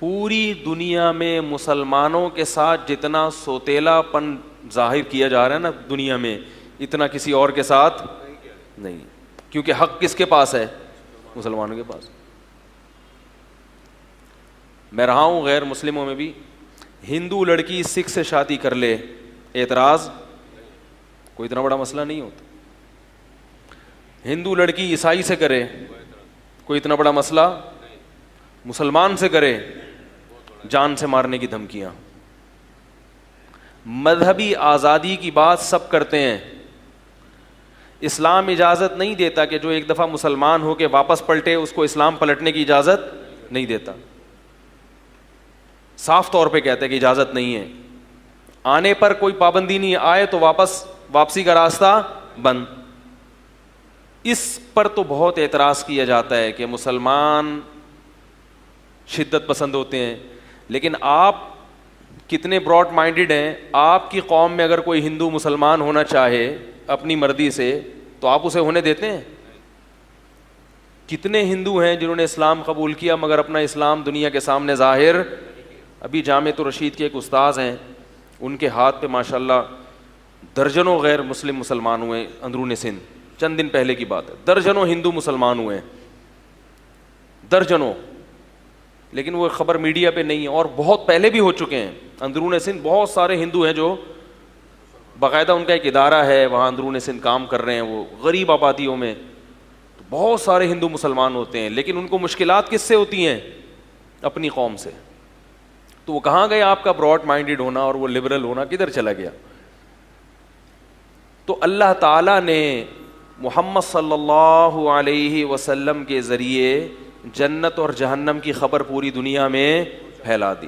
پوری دنیا میں مسلمانوں کے ساتھ جتنا سوتیلا پن ظاہر کیا جا رہا ہے نا دنیا میں, اتنا کسی اور کے ساتھ نہیں, کیونکہ حق کس کے پاس ہے؟ مسلمانوں کے پاس. میں رہا ہوں غیر مسلموں میں بھی, ہندو لڑکی سکھ سے شادی کر لے, اعتراض کوئی اتنا بڑا مسئلہ نہیں ہوتا. ہندو لڑکی عیسائی سے کرے, کوئی اتنا بڑا مسئلہ, مسلمان سے کرے, جان سے مارنے کی دھمکیاں. مذہبی آزادی کی بات سب کرتے ہیں, اسلام اجازت نہیں دیتا کہ جو ایک دفعہ مسلمان ہو کے واپس پلٹے اس کو اسلام پلٹنے کی اجازت نہیں دیتا, صاف طور پہ کہتے ہیں کہ اجازت نہیں ہے. آنے پر کوئی پابندی نہیں, آئے تو واپسی کا راستہ بند. اس پر تو بہت اعتراض کیا جاتا ہے کہ مسلمان شدت پسند ہوتے ہیں, لیکن آپ کتنے براڈ مائنڈڈ ہیں. آپ کی قوم میں اگر کوئی ہندو مسلمان ہونا چاہے اپنی مرضی سے تو آپ اسے ہونے دیتے ہیں؟ کتنے ہندو ہیں جنہوں نے اسلام قبول کیا مگر اپنا اسلام دنیا کے سامنے ظاہر. ابھی جامعۃ الرشید کے ایک استاذ ہیں, ان کے ہاتھ پہ ماشاءاللہ درجنوں غیر مسلم مسلمان ہوئے اندرون سندھ, چند دن پہلے کی بات ہے. درجنوں ہندو مسلمان ہوئے, درجنوں, لیکن وہ خبر میڈیا پہ نہیں ہے, اور بہت پہلے بھی ہو چکے ہیں. اندرون سندھ بہت سارے ہندو ہیں جو باقاعدہ ان کا ایک ادارہ ہے وہاں اندرون سندھ کام کر رہے ہیں, وہ غریب آبادیوں میں. تو بہت سارے ہندو مسلمان ہوتے ہیں, لیکن ان کو مشکلات کس سے ہوتی ہیں؟ اپنی قوم سے. تو وہ کہاں گئے آپ کا براڈ مائنڈڈ ہونا اور وہ لبرل ہونا کدھر چلا گیا؟ تو اللہ تعالیٰ نے محمد صلی اللہ علیہ وسلم کے ذریعے جنت اور جہنم کی خبر پوری دنیا میں پھیلا دی.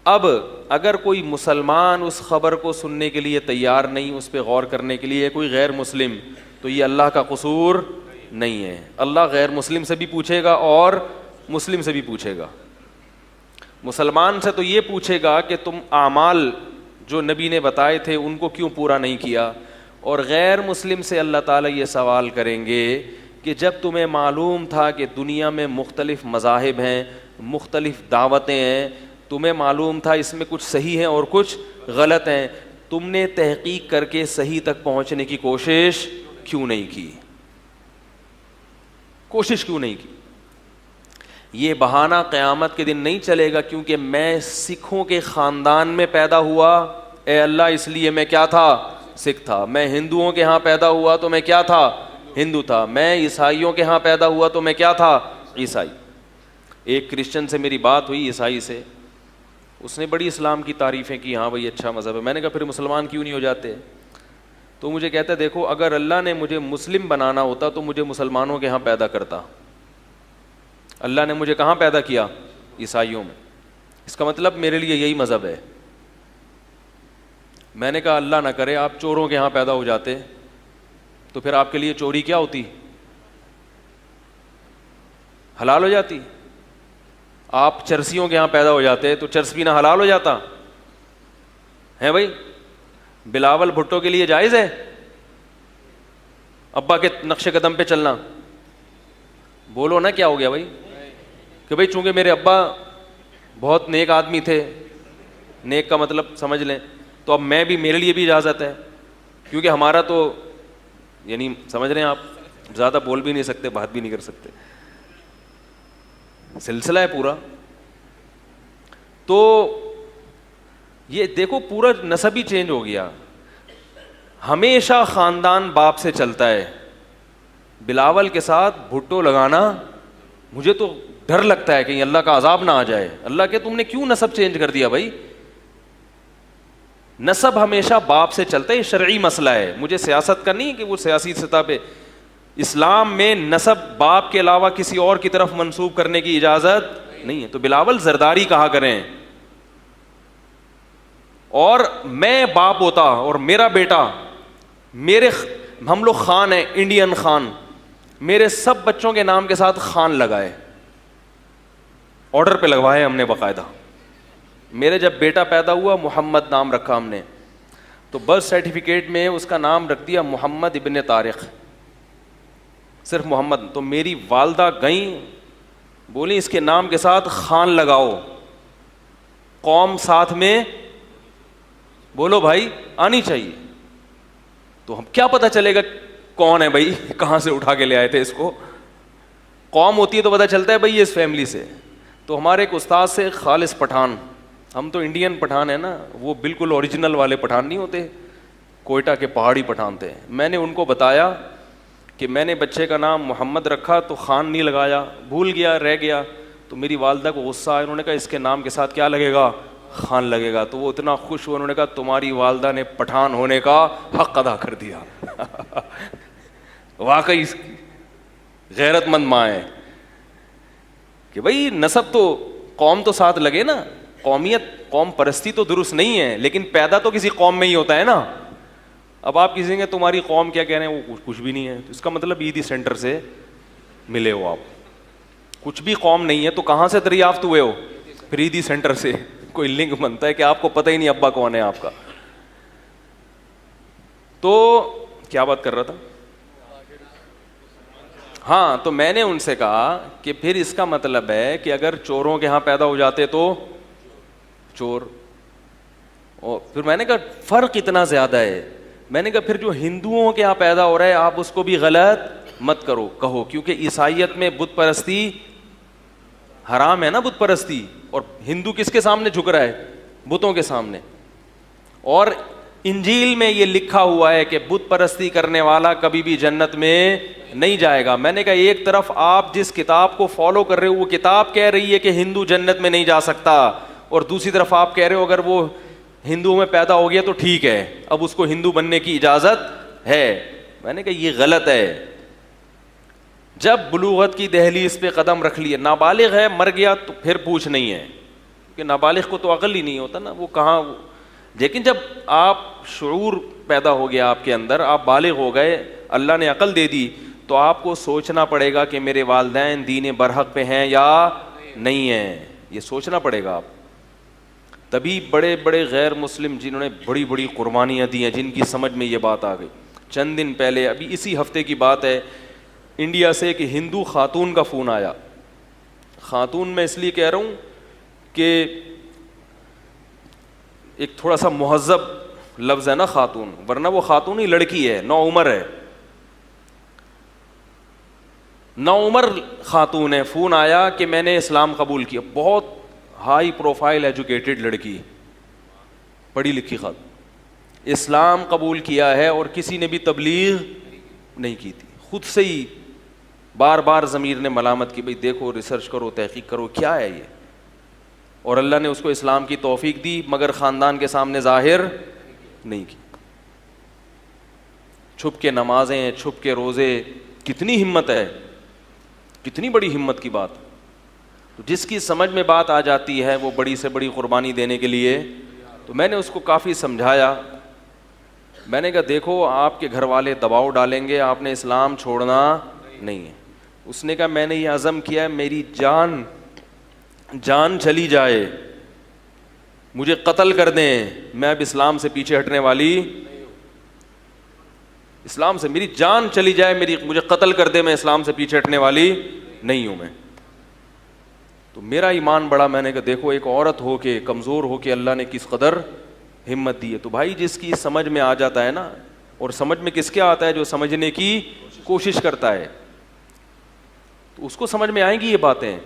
اب اگر کوئی مسلمان اس خبر کو سننے کے لیے تیار نہیں, اس پہ غور کرنے کے لیے کوئی غیر مسلم, تو یہ اللہ کا قصور نہیں ہے. اللہ غیر مسلم سے بھی پوچھے گا اور مسلم سے بھی پوچھے گا. مسلمان سے تو یہ پوچھے گا کہ تم اعمال جو نبی نے بتائے تھے ان کو کیوں پورا نہیں کیا, اور غیر مسلم سے اللہ تعالیٰ یہ سوال کریں گے کہ جب تمہیں معلوم تھا کہ دنیا میں مختلف مذاہب ہیں, مختلف دعوتیں ہیں, تمہیں معلوم تھا اس میں کچھ صحیح ہیں اور کچھ غلط ہیں, تم نے تحقیق کر کے صحیح تک پہنچنے کی کوشش کیوں نہیں کی؟ کوشش کیوں نہیں کی؟ یہ بہانہ قیامت کے دن نہیں چلے گا کیونکہ میں سکھوں کے خاندان میں پیدا ہوا, اے اللہ اس لیے میں کیا تھا؟ سکھ تھا. میں ہندوؤں کے ہاں پیدا ہوا تو میں کیا تھا؟ ہندو تھا. میں عیسائیوں کے ہاں پیدا ہوا تو میں کیا تھا؟ عیسائی. ایک کرسچن سے میری بات ہوئی, عیسائی سے, اس نے بڑی اسلام کی تعریفیں کی, ہاں بھائی اچھا مذہب ہے. میں نے کہا پھر مسلمان کیوں نہیں ہو جاتے؟ تو مجھے کہتا ہے دیکھو اگر اللہ نے مجھے مسلم بنانا ہوتا تو مجھے مسلمانوں کے ہاں پیدا کرتا. اللہ نے مجھے کہاں پیدا کیا؟ عیسائیوں میں. اس کا مطلب میرے لیے یہی مذہب ہے. میں نے کہا اللہ نہ کرے آپ چوروں کے ہاں پیدا ہو جاتے تو پھر آپ کے لیے چوری کیا ہوتی؟ حلال ہو جاتی. آپ چرسیوں کے ہاں پیدا ہو جاتے تو چرس پینا حلال ہو جاتا ہے بھائی. بلاول بھٹو کے لیے جائز ہے ابا کے نقش قدم پہ چلنا؟ بولو نا کیا ہو گیا بھائی؟ کہ بھائی چونکہ میرے ابا بہت نیک آدمی تھے, نیک کا مطلب سمجھ لیں, تو اب میں بھی, میرے لیے بھی اجازت ہے, کیونکہ ہمارا تو یعنی سمجھ رہے ہیں آپ, زیادہ بول بھی نہیں سکتے, بات بھی نہیں کر سکتے, سلسلہ ہے پورا. تو یہ دیکھو پورا نسب ہی چینج ہو گیا. ہمیشہ خاندان باپ سے چلتا ہے. بلاول کے ساتھ بھٹو لگانا مجھے تو ڈر لگتا ہے کہ اللہ کا عذاب نہ آ جائے. اللہ کہ تم نے کیوں نسب چینج کر دیا بھائی؟ نسب ہمیشہ باپ سے چلتا ہے, یہ شرعی مسئلہ ہے, مجھے سیاست کا نہیں کہ وہ سیاسی سطح پہ. اسلام میں نسب باپ کے علاوہ کسی اور کی طرف منسوب کرنے کی اجازت نہیں ہے. تو بلاول زرداری کہا کریں, اور میں باپ ہوتا اور میرا بیٹا, ہم لوگ خان ہیں, انڈین خان, میرے سب بچوں کے نام کے ساتھ خان لگائے, آرڈر پہ لگوائے ہم نے باقاعدہ. میرے جب بیٹا پیدا ہوا محمد نام رکھا ہم نے, تو برتھ سرٹیفکیٹ میں اس کا نام رکھ دیا محمد ابن طارق, صرف محمد. تو میری والدہ گئیں بولی اس کے نام کے ساتھ خان لگاؤ, قوم ساتھ میں بولو بھائی آنی چاہیے. تو ہم کیا پتہ چلے گا کون ہے بھائی, کہاں سے اٹھا کے لے آئے تھے اس کو. قوم ہوتی ہے تو پتہ چلتا ہے بھائی یہ اس فیملی سے. تو ہمارے ایک استاد سے خالص پٹھان, ہم تو انڈین پٹھان ہیں نا, وہ بالکل اوریجنل والے پٹھان نہیں ہوتے, کوئٹہ کے پہاڑی پٹھان تھے. میں نے ان کو بتایا کہ میں نے بچے کا نام محمد رکھا تو خان نہیں لگایا, بھول گیا, رہ گیا. تو میری والدہ کو غصہ آیا, انہوں نے کہا اس کے نام کے ساتھ کیا لگے گا, خان لگے گا. تو وہ اتنا خوش ہوئے, انہوں نے کہا تمہاری والدہ نے پٹھان ہونے کا حق ادا کر دیا. واقعی غیرت مند ماں ہے کہ بھئی نسب تو قوم تو ساتھ لگے نا, قومیت قوم پرستی تو درست نہیں ہے, لیکن پیدا تو کسی قوم میں ہی ہوتا ہے نا. اب آپ کسی کہ تمہاری قوم کیا کہہ رہے ہیں, وہ کچھ بھی نہیں ہے, تو اس کا مطلب عیدی سینٹر سے ملے ہو آپ. کچھ بھی قوم نہیں ہے تو کہاں سے دریافت ہوئے ہو, پھر عیدی سینٹر سے. کوئی لنک بنتا ہے کہ آپ کو پتہ ہی نہیں ابا کون ہے آپ کا. تو کیا بات کر رہا تھا, ہاں, تو میں نے ان سے کہا کہ پھر اس کا مطلب ہے کہ اگر چوروں کے ہاں پیدا ہو جاتے تو چور. اور پھر میں نے کہا فرق اتنا زیادہ ہے. میں نے کہا پھر جو ہندوؤں کے یہاں پیدا ہو رہا ہے آپ اس کو بھی غلط مت کرو کہو, کیونکہ عیسائیت میں بت پرستی حرام ہے نا, بت پرستی. اور ہندو کس کے سامنے جھک رہا ہے, بتوں کے سامنے. اور انجیل میں یہ لکھا ہوا ہے کہ بت پرستی کرنے والا کبھی بھی جنت میں نہیں جائے گا. میں نے کہا ایک طرف آپ جس کتاب کو فالو کر رہے ہو وہ کتاب کہہ رہی ہے کہ ہندو جنت میں نہیں جا سکتا, اور دوسری طرف آپ کہہ رہے ہو اگر وہ ہندوؤں میں پیدا ہو گیا تو ٹھیک ہے, اب اس کو ہندو بننے کی اجازت ہے. میں نے کہا یہ غلط ہے. جب بلوغت کی دہلیز پہ قدم رکھ لیے, نابالغ ہے مر گیا تو پھر پوچھ نہیں ہے, کیونکہ نابالغ کو تو عقل ہی نہیں ہوتا نا, وہ کہاں. لیکن جب آپ شعور پیدا ہو گیا آپ کے اندر, آپ بالغ ہو گئے, اللہ نے عقل دے دی, تو آپ کو سوچنا پڑے گا کہ میرے والدین دین برحق پہ ہیں یا نہیں ہیں, یہ سوچنا پڑے گا آپ. تبھی بڑے بڑے غیر مسلم جنہوں نے بڑی بڑی قربانیاں دی ہیں, جن کی سمجھ میں یہ بات آ گئی. چند دن پہلے, ابھی اسی ہفتے کی بات ہے, انڈیا سے ایک ہندو خاتون کا فون آیا. خاتون میں اس لیے کہہ رہا ہوں کہ ایک تھوڑا سا مہذب لفظ ہے نا خاتون, ورنہ وہ خاتون ہی لڑکی ہے, نو عمر ہے, نو عمر خاتون ہے. فون آیا کہ میں نے اسلام قبول کیا. بہت ہائی پروفائل ایجوکیٹڈ لڑکی, پڑھی لکھی خاتون, اسلام قبول کیا ہے اور کسی نے بھی تبلیغ نہیں کی تھی. خود سے ہی بار بار ضمیر نے ملامت کی, بھئی دیکھو ریسرچ کرو, تحقیق کرو, کیا ہے یہ. اور اللہ نے اس کو اسلام کی توفیق دی, مگر خاندان کے سامنے ظاہر نہیں کی. چھپ کے نمازیں, چھپ کے روزے, کتنی ہمت ہے, کتنی بڑی ہمت کی بات. تو جس کی سمجھ میں بات آ جاتی ہے وہ بڑی سے بڑی قربانی دینے کے لیے. تو میں نے اس کو کافی سمجھایا. میں نے کہا دیکھو آپ کے گھر والے دباؤ ڈالیں گے, آپ نے اسلام چھوڑنا نہیں ہے. اس نے کہا میں نے یہ عزم کیا ہے, میری جان چلی جائے, مجھے قتل کر دیں, میں اب اسلام سے پیچھے ہٹنے والی, اسلام سے میری جان چلی جائے, مجھے قتل کر دے, میں اسلام سے پیچھے ہٹنے والی نہیں ہوں میں. تو میرا ایمان بڑا. میں نے کہا دیکھو ایک عورت ہو کے, کمزور ہو کے اللہ نے کس قدر ہمت دی ہے. تو بھائی جس کی سمجھ میں آ جاتا ہے نا, اور سمجھ میں کس کے آتا ہے, جو سمجھنے کی کوشش کرتا ہے, تو اس کو سمجھ میں آئیں گی یہ باتیں.